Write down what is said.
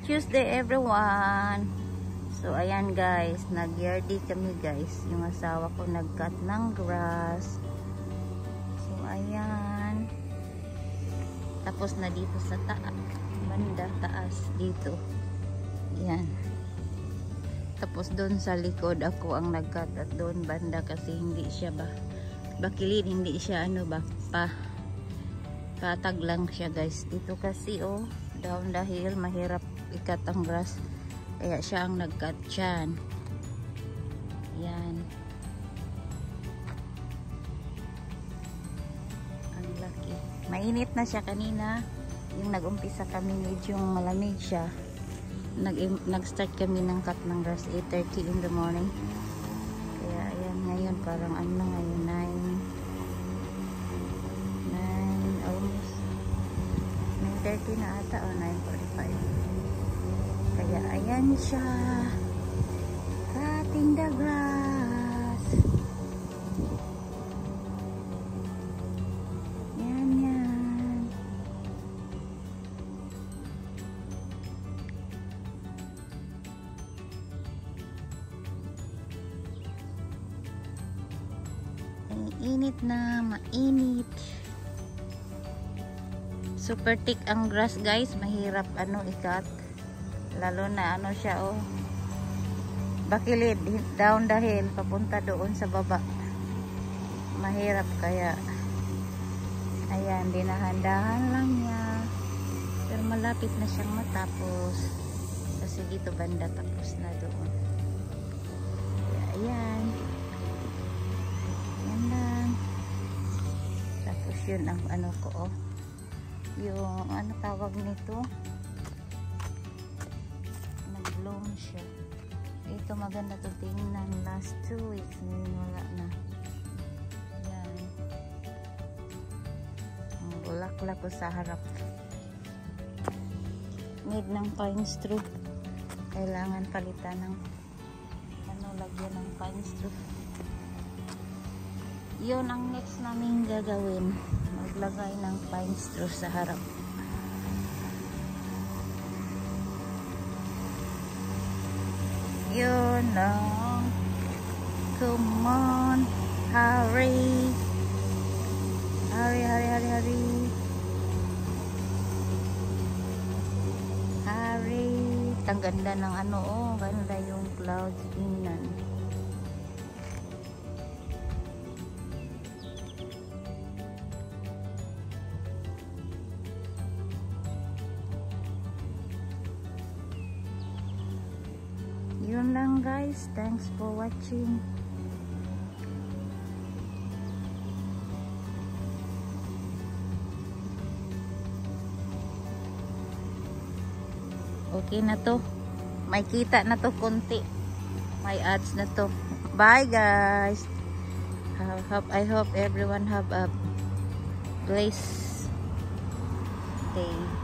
Tuesday everyone. So ayan guys, nag-yardy kami guys. Yung asawa ko nag-cut ng grass. So ayan. Tapos na dito sa taas, banda taas dito. Ayan. Tapos doon sa likod ako ang nag-cut at doon banda kasi hindi siya bakilid, hindi siya patag lang siya guys. Dito kasi down the hill mahirap ikat ang grass, kaya siya ang nag-cut dyan. Yan ang laki, mainit na siya kanina. Yung nag-umpisa kami medyo malamig siya, nag-start kami ng cut ng grass 8:30 in the morning. Kaya ayan, ngayon parang ano ngayon 9 almost 9:30 na ata o 9:45. Kaya ayan siya, cutting the grass. Yan. Ang init na, mainit. Super thick ang grass guys, mahirap ikat. Lalo na siya bakilid, down the hill papunta doon sa baba, mahirap. Kaya ayan, dinahandahan lang niya, pero malapit na siyang matapos kasi dito banda tapos na doon. Kaya ayan, yan lang. Tapos yun ang ko yung tawag nito, bloom siya. Ito maganda to tingnan, last 2 weeks ngayon wala na. Yan ang bulaklak ko sa harap. Need ng pine straw, kailangan palitan ng lagyan ng pine straw. Yun ang next namin gagawin, maglagay ng pine straw sa harap. Yun lang. Come on, hurry. Hurry. Ang ganda ng ganda yung clouds tingnan. Yun lang guys, thanks for watching. Okay na to, may kita na to konti, may ads na to. Bye guys, I hope everyone have a blessed day.